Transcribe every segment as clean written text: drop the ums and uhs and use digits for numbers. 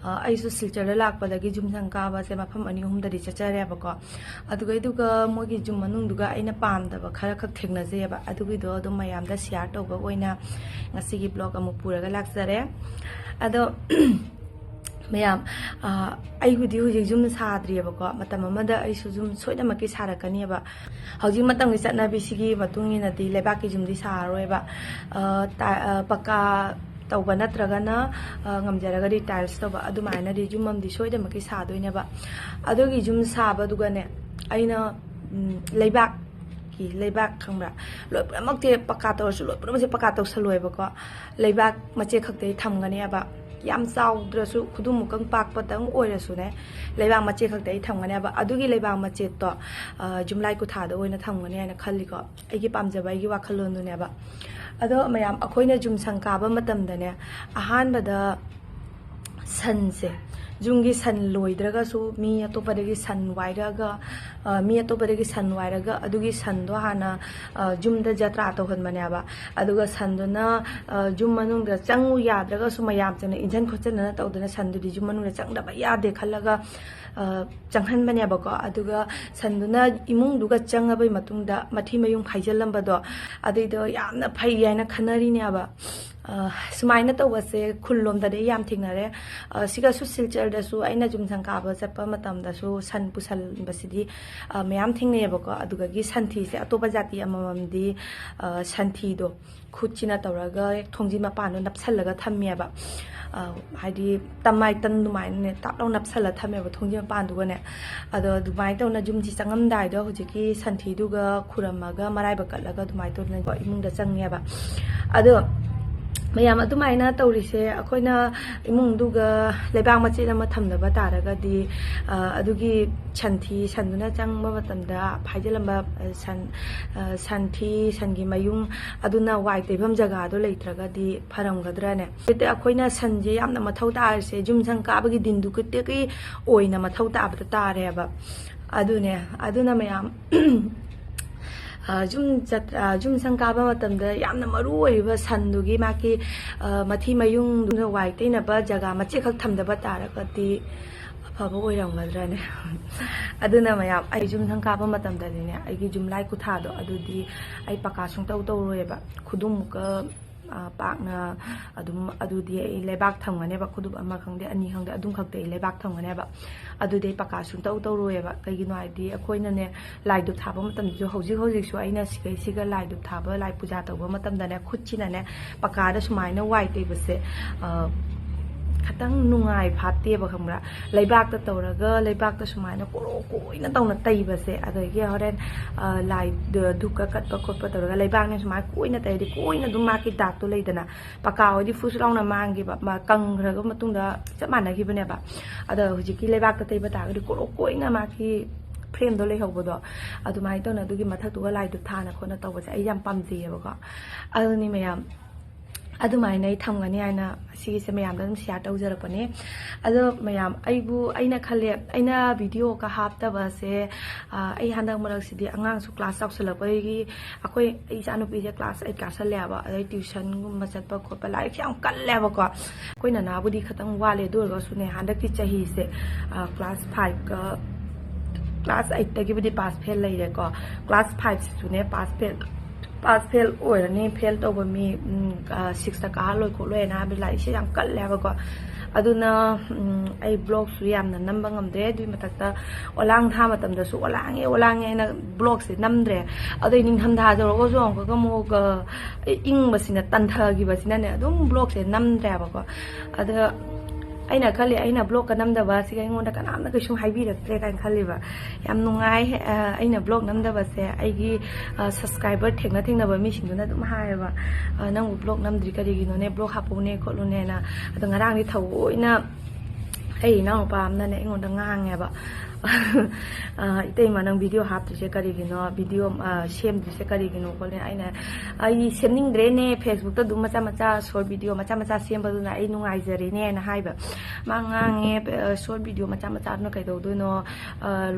ꯑꯩꯁꯨ ꯁꯤꯜꯆꯔꯗ ꯂꯥꯛꯄꯗꯒꯤ ꯖꯨꯝ ꯁꯪ ꯀꯥꯕꯁꯦ ꯃꯐꯝ ꯑꯅꯤ ꯑꯍꯨꯝꯗꯗꯤ ꯆꯠꯆꯔꯦꯕꯀꯣ ꯑꯗꯨꯒ ꯃꯣꯏꯒꯤ ꯖꯨꯝ ꯃꯅꯨꯡꯗꯨꯒ ꯑꯩꯅ ꯄꯥꯝꯗꯕ ꯈꯔ ꯈꯛ ꯊꯦꯡꯅꯖꯩꯑꯕ ꯑꯗꯨꯒꯤꯗꯣ ꯑꯗꯨꯝ ꯃꯌꯥꯝꯗ ꯁꯤꯌꯥꯔ ꯇꯧꯕ ꯑꯣꯏꯅ ꯉꯁꯤꯒꯤ ꯕ꯭ꯂꯣꯒ ꯑꯃꯨꯛ ꯄꯨꯔꯒ ꯂꯥꯛꯆꯔꯦ ꯑꯗꯣ ꯃꯌꯥꯝ ꯑꯩꯕꯨꯗꯤ ꯍꯧꯖꯤꯛ ꯖꯨꯝ ꯁꯥꯗ꯭ꯔꯤꯑꯕꯀꯣ ꯃꯇꯝ ꯑꯃꯗ ꯑꯩꯁꯨ ꯖꯨꯝ ꯁꯣꯏꯗꯅꯃꯛꯀꯤ ꯁꯥꯔꯛꯀꯅꯤꯕ ꯍꯧꯖꯤꯛ ꯃꯇꯝꯒꯤ ꯆꯠꯅꯕꯤꯁꯤꯒꯤ ꯃꯇꯨꯡ ꯏꯟꯅꯗꯤ ꯂꯩꯕꯥꯛꯀꯤ ꯖꯨꯝꯗꯤ ꯁꯥꯔꯔꯣꯏꯕ ꯄꯛꯀꯥ ꯇꯧꯕ ꯅꯠꯇ꯭ꯔꯒꯅ ꯉꯝꯖꯔꯒꯗꯤ ꯇꯥꯏꯜꯁ ꯇꯧꯕ ꯑꯗꯨꯃꯥꯏꯅꯗꯤ ꯖꯨꯝ ꯑꯃꯗꯤ ꯁꯣꯏꯗꯅꯃꯛꯀꯤ ꯁꯥꯗꯣꯏꯅꯦꯕ ꯑꯗꯨꯒꯤ ꯖꯨꯝ ꯁꯥꯕꯗꯨꯒꯅꯦ ꯑꯩꯅ ꯂꯩꯕꯥꯛ ꯈꯪꯕ꯭ꯔꯥ ꯂꯣꯏ ꯄꯨꯝꯅꯃꯛꯇꯤ ꯄꯛꯀꯥ ꯇꯧꯔꯁꯨ ꯂꯣꯏ ꯄꯨꯝꯅꯃꯛꯁꯦ ꯄꯛꯀꯥ ꯇꯧꯁꯜꯂꯣꯏꯕꯀꯣ ꯂꯩꯕꯥꯛ ꯃꯆꯦꯠ ꯈꯛꯇꯤ ꯊꯝꯒꯅꯦꯕ ꯌꯥꯝ ꯆꯥꯎꯗ꯭ꯔꯁꯨ ꯈꯨꯗꯨꯝꯃꯨꯛꯀꯪ ꯄꯥꯛꯄꯗꯪ ꯑꯣꯏꯔꯁꯨꯅꯦ ꯂꯩꯕꯥꯛ ꯃꯆꯦꯠ ꯈꯛꯇ ꯑꯩ ꯊꯝꯒꯅꯦꯕ ꯑꯗꯨꯒꯤ ꯂꯩꯕꯥꯛ ꯃꯆꯦꯠꯇꯣ ꯖꯨꯝꯂꯥꯏ ꯀꯨꯊꯥꯗ ꯑꯣꯏꯅ ꯊꯝꯒꯅꯤ ꯍꯥꯏꯅ ꯈꯜꯂꯤꯀꯣ ꯑꯩꯒꯤ ꯄꯥꯝꯖꯕ ꯑꯩꯒꯤ ꯋꯥꯈꯜꯂꯣꯟꯗꯨꯅꯦꯕ ꯑꯗꯣ ꯃꯌꯥꯝ ꯑꯩꯈꯣꯏꯅ ꯖꯨꯝ ꯁꯪ ꯀꯥꯕ ꯃꯇꯝꯗꯅꯦ ꯑꯍꯥꯟꯕꯗ ꯁꯟꯁꯦ ꯖꯨꯝꯒꯤ ꯁꯟ ꯂꯣꯏꯗ꯭ꯔꯒꯁꯨ ꯃꯤ ꯑꯇꯣꯞꯄꯗꯒꯤ ꯁꯟ ꯋꯥꯏꯔꯒ ꯑꯗꯨꯒꯤ ꯁꯟꯗꯣ ꯍꯥꯟꯅ ꯖꯨꯝꯗ ꯖꯇ꯭ꯔꯥ ꯇꯧꯍꯟꯕꯅꯦꯕ ꯑꯗꯨꯒ ꯁꯟꯗꯨꯅ ꯖꯨꯝ ꯃꯅꯨꯡꯗ ꯆꯪꯉꯨ ꯌꯥꯗ꯭ꯔꯒꯁꯨ ꯃꯌꯥꯝꯁꯤꯡꯅ ꯏꯟꯖꯟ ꯈꯣꯠꯆꯟꯗꯅ ꯇꯧꯗꯅ ꯁꯟꯗꯨꯗꯤ ꯖꯨꯝ ꯃꯅꯨꯡꯗ ꯆꯪꯗꯕ ꯌꯥꯗꯦ ꯈꯜꯂꯒ ꯆꯪꯍꯟꯕꯅꯦꯕꯀꯣ ꯑꯗꯨꯒ ꯁꯟꯗꯨꯅ ꯏꯃꯨꯡꯗꯨꯒ ꯆꯪꯉꯕꯩ ꯃꯇꯨꯡꯗ ꯃꯊꯤ ꯃꯌꯨꯡ ꯐꯥꯏꯖꯜꯂꯝꯕꯗꯣ ꯑꯗꯨꯏꯗꯣ ꯌꯥꯝꯅ ꯐꯩ ꯍꯥꯏꯅ ꯈꯟꯅꯔꯤꯅꯦꯕ ꯁꯨꯃꯥꯏꯅ ꯇꯧꯕꯁꯦ ꯈꯨꯜꯂꯣꯝꯗꯗꯤ ꯌꯥꯝ ꯊꯦꯡꯅꯔꯦ ꯁꯤꯒꯁꯨ ꯁꯤꯜꯆꯔꯗꯁꯨ ꯑꯩꯅ ꯖꯨꯝ ꯁꯪ ꯀꯥꯕ ꯆꯠꯄ ꯃꯇꯝꯗꯁꯨ ꯁꯟ ꯄꯨꯁꯟꯕꯁꯤꯗꯤ ꯃꯌꯥम ꯊꯦꯡꯅꯩꯌꯦꯕꯀꯣ ꯑꯗꯨꯒꯤ ꯁꯟꯊꯤꯁꯦ ꯑꯇꯣꯞꯄ ꯖꯥꯇꯤ ꯑꯃꯃꯝꯗꯤ ꯁꯟꯊꯤꯗꯣ ꯈꯨꯠꯁꯤꯅ ꯇꯧꯔꯒ ꯊꯣꯡꯖꯤꯟ ꯃꯄꯥꯟꯗꯣ ꯅꯞꯁꯜꯂꯒ ꯊꯝꯃꯦꯕ ꯍꯥꯏꯗꯤ ꯇꯝꯃꯥꯏ ꯇꯟ ꯑꯗꯨꯃꯥꯏꯅꯅꯦ ꯇꯥꯞꯂꯥꯎ ꯅꯞꯁꯜꯂ ꯊꯝꯃꯦꯕ ꯊꯣꯡꯖꯤꯟ ꯃꯄꯥꯟꯗꯨꯒꯅꯦ ꯑꯗꯣ ꯑꯗꯨꯃꯥꯏꯅ ꯇꯧꯅ ꯖꯨꯝꯁꯤ ꯆꯪꯉꯝꯗꯥꯏꯗ ꯍꯧꯖꯤꯛꯀꯤ ꯁꯟꯊꯤꯗꯨꯒ ꯈꯨꯔꯝꯃꯒ ꯃꯔꯥꯏꯕꯛ ꯀꯠꯂꯒ ꯑꯗꯨꯃꯥꯏꯅ ꯇꯧꯗꯅ ꯏꯃꯨꯡꯗ ꯆꯪꯉꯦꯕ ꯑꯗꯣ ꯃꯌꯥꯝ ꯑꯗꯨꯃꯥꯏꯅ ꯇꯧꯔꯤꯁꯦ ꯑꯩꯈꯣꯏꯅ ꯏꯃꯨꯡꯗꯨꯒ ꯂꯩꯕꯥꯛ ꯃꯆꯦꯠ ꯑꯃ ꯊꯝꯗꯕ ꯇꯥꯔꯒꯗꯤ ꯑꯗꯨꯒꯤ ꯁꯟꯗꯨꯅ ꯆꯪꯕ ꯃꯇꯝꯗ ꯐꯥꯏꯖꯤꯜꯂꯝꯕ ꯁꯟꯒꯤ ꯃꯌꯨꯡ ꯑꯗꯨꯅ ꯋꯥꯏ ꯇꯩꯐꯝ ꯖꯒꯥꯗꯣ ꯂꯩꯇ꯭ꯔꯒꯗꯤ ꯐꯔꯝꯒꯗ꯭ꯔꯅꯦ ꯑꯩꯈꯣꯏꯅ ꯁꯟꯁꯦ ꯌꯥꯝꯅ ꯃꯊꯧ ꯇꯥꯔꯤꯁꯦ ꯖꯨꯝ ꯁꯪ ꯀꯥꯕꯒꯤ ꯗꯤꯟꯗꯨꯒꯤ ꯑꯣꯏꯅ ꯃꯊꯧ ꯇꯥꯕꯗ ꯇꯥꯔꯦꯕ ꯑꯗꯨꯅ ꯃꯌꯥꯝ ꯖꯨꯝ ꯁꯪ ꯀꯥꯕ ꯃꯇꯝꯗ ꯌꯥꯝꯅ ꯃꯔꯨ ꯑꯣꯏꯔꯤꯕ ꯁꯟꯗꯨꯒꯤ ꯃꯥꯒꯤ ꯃꯊꯤ ꯃꯌꯨꯡꯗꯨꯅ ꯋꯥꯏ ꯇꯩꯅꯕ ꯖꯒꯥ ꯃꯆꯦꯠꯈꯛ ꯊꯝꯗꯕ ꯇꯥꯔꯒꯗꯤ ꯑꯐꯕ ꯑꯣꯏꯔꯝꯒꯗ꯭ꯔꯅꯦ ꯑꯗꯨꯅ ꯃꯌꯥꯝ ꯑꯩ ꯖꯨꯝ ꯁꯪ ꯀꯥꯕ ꯃꯇꯝꯗꯗꯤꯅꯦ ꯑꯩꯒꯤ ꯖꯨꯝꯂꯥꯏ ꯀꯨꯊꯥꯗꯣ ꯑꯗꯨꯗꯤ ꯑꯩ ꯄꯛꯀꯥ ꯁꯨꯡꯇꯧ ꯇꯧꯔꯣꯏꯕ ꯈꯨꯗꯨꯝꯃꯨꯛꯀ ꯄꯥꯛꯅ ꯑꯗꯨꯗꯤ ꯑꯩ ꯂꯩꯕꯥꯛ ꯊꯝꯒꯅꯦꯕ ꯈꯨꯗꯨꯞ ꯑꯃ ꯈꯪꯗꯦ ꯑꯅꯤ ಖꯪꯗꯦ ꯑꯗꯨꯝ ꯈꯛꯇ ꯑꯩ ꯂꯩꯕꯥꯛ ꯊꯝꯒꯅꯦꯕ ꯑꯗꯨꯗꯤ ꯑꯩ ꯄꯛꯀꯥ ꯁꯨꯡꯇꯧ ꯇꯧꯔꯣꯏꯕ ꯀꯩꯒꯤꯅꯣ ꯍꯥꯏꯗꯤ ꯑꯩꯈꯣꯏꯅꯅꯦ ꯂꯥꯏꯗꯨꯛ ꯊꯥꯕ ꯃꯇꯝꯗꯁꯨ ꯍꯧꯖꯤꯛꯁꯨ ꯑꯩꯅ ꯁꯤꯒ ꯂꯥꯏꯗꯨꯛ ꯊꯥꯕ ꯂꯥꯏ ꯄꯨꯖꯥ ꯇꯧꯕ ꯃꯇꯝꯗꯅꯦ ꯈꯨꯠꯁꯤꯅꯅꯦ ꯄꯛꯀꯥꯗ ꯁꯨꯃꯥꯏꯅ ꯋꯥꯏ ꯇꯩꯕꯁꯦ ꯈꯤꯇꯪ ꯅꯨꯡꯉꯥꯏ ꯐꯥꯠꯇꯦꯕ ꯈꯪꯕ꯭ꯔꯥ ꯂꯩꯕꯥꯛꯇ ꯇꯧꯔꯒ ꯂꯩꯕꯥꯛꯇ ꯁꯨꯃꯥꯏꯅ ꯀꯣꯏꯅ ꯇꯧꯅ ꯇꯩꯕꯁꯦ ꯑꯗꯒꯤ ꯍꯣꯔꯦꯟ ꯂꯥꯏ ꯙꯨꯛꯀ ꯀꯠꯄ ꯈꯣꯠꯄ ꯇꯧꯔꯒ ꯂꯩꯕꯥꯛꯅ ꯁꯨꯃꯥꯏꯅ ꯀꯣꯏꯅ ꯇꯩꯔꯗꯤ ꯀꯣꯏꯅ ꯑꯗꯨꯝ ꯃꯥꯒꯤ ꯗꯥꯛꯇꯣ ꯂꯩꯗꯅ ꯄꯛꯀꯥ ꯑꯣꯏꯗꯤ ꯐꯨꯁ ꯂꯥꯎꯅ ꯃꯥꯡꯈꯤꯕ ꯀꯪꯈ꯭ꯔꯒ ꯃꯇꯨꯡꯗ ꯆꯞ ꯃꯥꯟꯅꯈꯤꯕꯅꯦꯕ ꯑꯗꯣ ꯍꯧꯖꯤꯛꯀꯤ ꯂꯩꯕꯥꯛꯇ ꯇꯩꯕ ꯇꯥꯔꯒꯗꯤ ꯀꯣꯏꯅ ꯃꯥꯒꯤ ꯐ꯭ꯔꯦꯝꯗꯣ ꯂꯩꯍꯧꯕꯗꯣ ꯑꯗꯨꯃꯥꯏꯅ ꯇꯧꯅ ꯑꯗꯨꯒꯤ ꯃꯊꯛꯇꯨꯒ ꯂꯥꯏꯗꯨ ꯊꯥꯅ ꯈꯣꯠꯅ ꯇꯧꯕꯁꯦ ꯑꯩ ꯌꯥꯝ ꯄꯥꯝꯖꯩꯌꯦꯕꯀꯣ ꯑꯗꯨꯅꯤ ꯃꯌꯥꯝ ꯑꯗꯨꯃꯥꯏꯅ ꯑꯩ ꯊꯝꯒꯅꯤ ꯍꯥꯏꯅ ꯁꯤꯒꯤꯁꯦ ꯃꯌꯥꯝꯗ ꯑꯗꯨꯝ ꯁꯤꯌꯥꯔ ꯇꯧꯖꯔꯛꯄꯅꯦ ꯑꯗꯣ ꯃꯌꯥꯝ ꯑꯩꯅ ꯈꯜꯂꯦ ꯑꯩꯅ ꯚꯤꯗꯤꯑꯣꯒ ꯍꯥꯞꯇꯕꯁꯦ ꯑꯩ ꯍꯟꯗꯛ ꯃꯔꯛꯁꯤꯗꯤ ꯑꯉꯥꯡꯁꯨ ꯀ꯭ꯂꯥꯁ ꯆꯥꯎꯁꯜꯂꯛꯄꯒꯤ ꯑꯩ ꯏꯆꯥꯅꯨꯄꯤꯁꯦ ꯀ꯭ꯂꯥꯁ 8 ꯀꯥꯁꯜꯂꯦꯕ ꯑꯗꯩ ꯇ꯭ꯌꯨꯁꯟꯒꯨꯝꯕ ꯆꯠꯄ ꯈꯣꯠꯄ ꯂꯥꯏꯔꯤꯛꯁꯦ ꯌꯥꯝ ꯀꯜꯂꯦꯕꯀꯣ ꯑꯩꯈꯣꯏ ꯅꯅꯥꯕꯨꯗꯤ ꯈꯤꯇꯪ ꯋꯥꯠꯂꯦ ꯑꯗꯨ ꯑꯣꯏꯔꯒꯁꯨꯅꯦ ꯍꯟꯗꯛꯀꯤ ꯆꯍꯤꯁꯦ ꯀ꯭ꯂꯥꯁ 8ꯇꯒꯤꯕꯨꯗꯤ ꯄꯥꯁ ꯐꯦꯜ ꯂꯩꯔꯦꯀꯣ ꯀ꯭ꯂꯥꯁ 5ꯁꯤꯁꯨꯅꯦ ꯄꯥꯁ ꯐꯦꯜ ꯑꯣꯏꯔꯅꯤ ꯐꯦꯜ ꯇꯧꯕ ꯃꯤ 6ꯇ ꯀꯥꯍꯜꯂꯣꯏ ꯈꯣꯠꯂꯣꯏꯅ ꯍꯥꯏꯕ ꯂꯥꯏꯔꯤꯛꯁꯦ ꯌꯥꯝ ꯀꯜꯂꯦꯕꯀꯣ ꯑꯗꯨꯅ ꯑꯩ ꯕ꯭ꯂꯣꯛꯁꯨ ꯌꯥꯝꯅ ꯅꯝꯕ ꯉꯝꯗ꯭ꯔꯦ ꯑꯗꯨꯒꯤ ꯃꯊꯛꯇ ꯑꯣꯂꯥꯡ ꯊꯥ ꯃꯇꯝꯗꯁꯨ ꯑꯣꯂꯥꯡꯉꯦ ꯑꯩꯅ ꯕ꯭ꯂꯣꯛꯁꯦ ꯅꯝꯗ꯭ꯔꯦ ꯑꯗꯩ ꯅꯤꯡꯊꯝꯊꯥ ꯌꯧꯔꯒꯁꯨ ꯑꯃꯨꯛ ꯏꯪꯕꯁꯤꯅ ꯇꯟꯊꯈꯤꯕꯁꯤꯅꯅꯦ ꯑꯗꯨꯝ ꯕ꯭ꯂꯣꯛꯁꯦ ꯅꯝꯗ꯭ꯔꯦꯕꯀꯣ ꯑꯗ ꯑꯩꯅ ꯈꯜꯂꯤ ꯑꯩꯅ ꯕ꯭ꯂꯣꯛꯀ ꯅꯝꯗꯕ ꯁꯤꯒ ꯑꯩꯉꯣꯟꯗ ꯀꯅꯥꯝꯇ ꯀꯩꯁꯨ ꯍꯥꯏꯕꯤꯔꯛꯇ꯭ꯔꯦ ꯀꯥꯏꯅ ꯈꯜꯂꯤꯕ ꯌꯥꯝ ꯅꯨꯡꯉꯥꯏ ꯑꯩꯅ ꯕ꯭ꯂꯣꯛ ꯅꯝꯗꯕꯁꯦ ꯑꯩꯒꯤ ꯁꯕꯁꯀ꯭ꯔꯥꯏꯕꯔ ꯊꯦꯡꯅꯕ ꯃꯤꯁꯤꯡꯗꯨꯅ ꯑꯗꯨꯝ ꯍꯥꯏꯌꯦꯕ ꯅꯪꯕꯨ ꯕ꯭ꯂꯣꯛ ꯅꯝꯗ꯭ꯔꯤ ꯀꯔꯤꯒꯤꯅꯣꯅꯦ ꯕ꯭ꯂꯣꯛ ꯍꯥꯞꯄꯨꯅꯦ ꯈꯣꯠꯂꯨꯅꯦꯅ ꯑꯗꯣ ꯉꯔꯥꯡꯗꯤ ꯊꯑꯣꯏꯅ ꯑꯩ ꯏꯅꯥꯎꯅꯨꯄꯥ ꯑꯃꯅꯅꯦ ꯑꯩꯉꯣꯟꯗ ꯉꯥꯡꯉꯦꯕ इतैमा नंग वीडियो हाप्तुसे करिगिनो वीडियो सेमदुसे करिगिनो कोले आइना आई सेमनिंग्रेने फेसबुक ता दुम मचा मचा शॉर्ट वीडियो मचा मचा सेमबदुना आई नुंगाइजरेने ना हाइबा मांगांगे शॉर्ट वीडियो मचा मचा न कैदौदुनो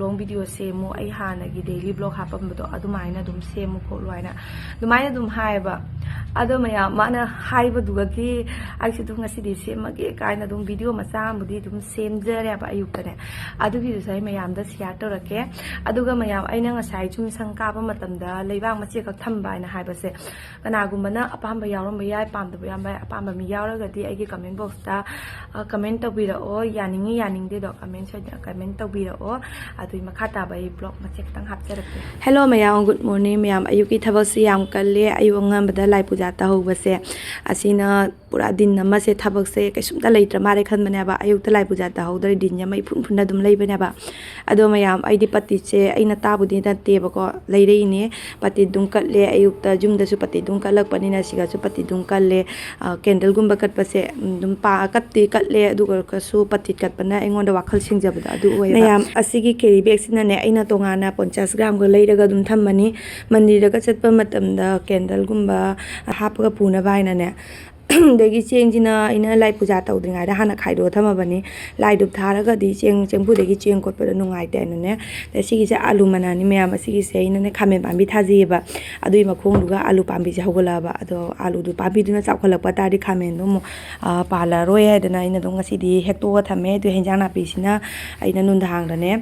लॉन्ग वीडियो सेमु आई हानागी डेली ब्लॉग हापमबदो अदुमाइना दुम सेमु खोलवाइना दुमाइना दुम हाइबा अदो मया माना हाइबदुगकी आइसु दुम ngasi सेमगे काइना दुम वीडियो मचा मुदी दुम सेमजरेबा अयुक्तने अदुगी दुसै मयामदा share तौरके अदुगा मयाम अइना ngasai chum sang kaaba matamda leibang mache ka thamba ina haibase kanagumana apamba yauramba yai pamda yamba apamba mi yauragadi aigi comment box ta comment tawbira o yaningi yaningde do comment tawbira o adui makhata bai blog mache tang hapjarake hello mayam good morning mayam ayuki thabak si yam kalle ayu ngambada lai puja ta hobase asina pura din namase thabak se kaisumta leitra mare khanmane ba ayuk ta lai puja ta hodari din ya mai phun phun dum leibane ba ado mayam aidi pati che aina tabudi da tebako leirine pati dum katle ayukta jumda su pati dum kalak panina siga su pati dum kalle candle gumba kat pase dum pa katti katle aduga kasu pati kat pana engonda wakhal singjabada adu oiba mayam asigi carry bag sina ne aina tongana 50 gram go leiraga dum thammani mandira ka chatpa matamda candle gumba hapaga puna baina ne degi chengina ina lai puja tawdringa da hana khairo thamabani lai dup tharaga di chengpu degi cheng kot pa nungai te ne da sigi se alu manani meyam sigi se ina ne khamen pambi thaji ba adui makhong duga alu pambi se hogala ba ado alu du pambi duna chakholak pa ta di khamen do pala roi ha dana ina dong ngasi di hekto ga thame du henjang na pi sina aina nun dang da ne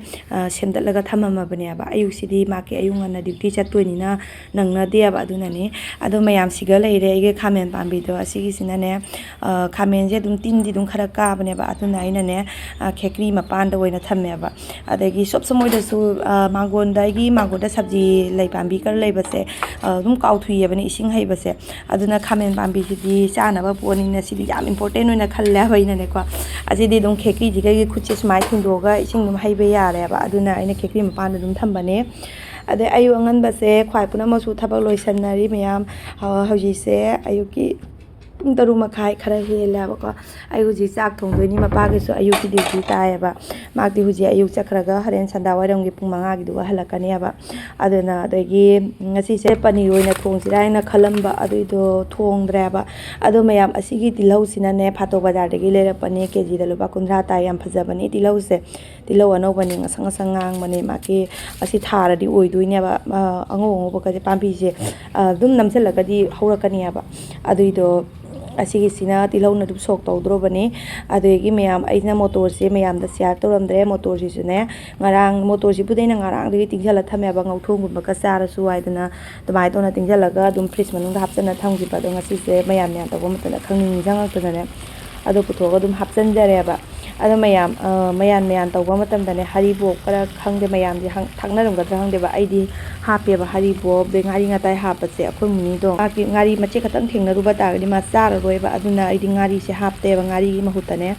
semdatlaga thamama bane ba ayuk sidi make ayung na duty chattoini na nangna de ba aduna ne ado meyam siga leire ige khamen pambi do asigi ne khamen je dum tin di dum khara ka bane ba atuna ina ne khekri mapan da oina thamme ba adagi sob samoi da su mangon da gi mangon da sabji lai pambi kar lai base dum kau thui bane ising hai base aduna khamen pambi ji di chana ba poni na si yam important oina khalla ba ina ne ko aji di dum khekri ji ga gi khuche smai thindo ga ising dum hai ba yare ba aduna ina khekri mapan da dum thambane ade ayu angan base khwai puna masu thabak loisanari meyam hauji se ayuki taru makai khara hela ba ai huji chak thongdoi ni mapa ge so ayu ki duty tai ba mak di huji ayu chakhraga haren sanda waram gi pung manga gi duwa halakani ba aduna adagi ngasi se pani roina thong sirai na khalamba adui do thongdra ba ado mayam asigi tilau sina ne phato bazar dagi lera pani kg da lupa 15 ta yam phajabani tilau se tilau ano bani ngasang sangang mane maki asi thara di oidoi ne ba ango ngo ba ka pampi se dum namselaga di haurakani ba adui do asigi sina tilau na dup sok tawdro bani adegi mayam aina motor se mayam da share toramdre motor si sune ngarang motor si budai na ngarang degi tingjala thame ba ngauthong gumba ka sara su aidana tomai to na tingjala ga dum fridge manung da hapchana thangji ba do ngasi se mayam ya taw mata na khangning jang ta ne ado puthoga dum hapchan jare ba ado mayam mayan taw matam da ne haribo kara khangde mayam ji thakna rum ga thangde ba aidi hape ba haribo be ngari ngatai hapase akhoi muni do aki ngari mache khatang thengna ruba ta gadi ma char roi ba aduna aidi ngari se hapte ba ngari mahutane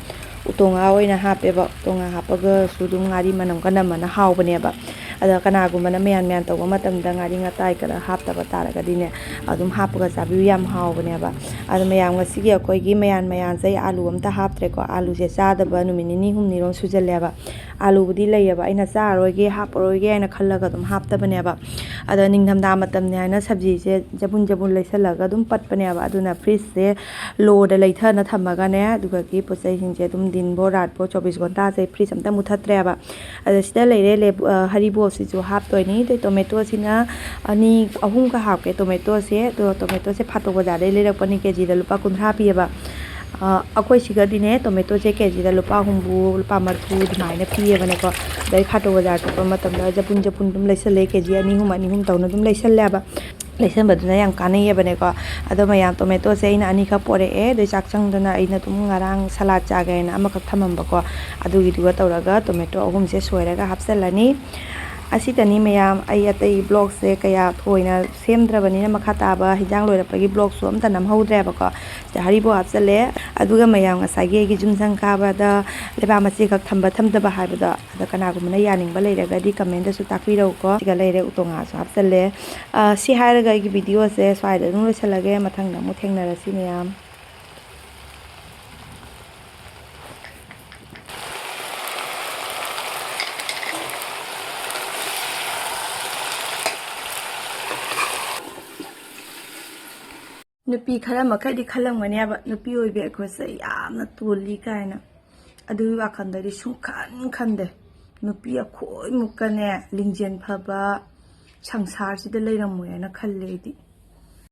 utonga oina hape ba tonga hapaga sudum ngari manam kana mana haubane ba ada kana gumana mayan taw matam da ngari ngatai kara hapta ba tara gadi ne adum hapaga sabi yam haubane ba ada mayam ngasi gi akoi gi mayan sai alu amta haptre ko alu se sada ba numini ni humni ron sujale ba alu budi lay ba aina cha roi ge haproi ge aina khallaga dum hapta bane ba ada ningdam da matam ne aina sabji se jabun laisalaga dum pat bane ba aduna fridge se lo da laitha na thamaga ne aduga gi posai hin je dum din bo rat bo 24 ghonta se fridge amta muthatre ba ada sida leire le haribo si jo hap toini te tomato sina ani ahum ka hap ke tomato se phato bazar le le pani kg da lupa 15 pi ba akhoi siga dine tomato se kg da lupa humbu lupa marthu dinaina pi bane ko dai phato bazar to matam da japun dum laisale kg ani hum tawna dum laisale ba laisan baduna yang kanai bane ko ado mayam tomato se ina ani ka pore e de chakchang dana ina tum ngarang salad cha ga ina amakak thamam ba ko adu gi duga tawraga tomato ahum se soiraga hapsalani asitani mayam ai atai blog se kaya thoina semdrabani na makhata ba hijang loirapagi blog su amta nam hodre ba ko haribo hapsale aduga mayam ngasage gi jumsang ka ba da leba machi khak thamda ba ha ba da ada kana gumna yaning ba leiraga di comment da su takwi ro ko siga leire utonga su hapsale si hairaga gi video se swaida nu losalage mathang na mu thengnara si mayam nupi khara makhadi khalamgneaba nupi oibe akhose yamna toli kaina adu wakhandari sungkhan khande nupi akhoi mukane lingjen phaba sangsar sida leirammoyana khalle di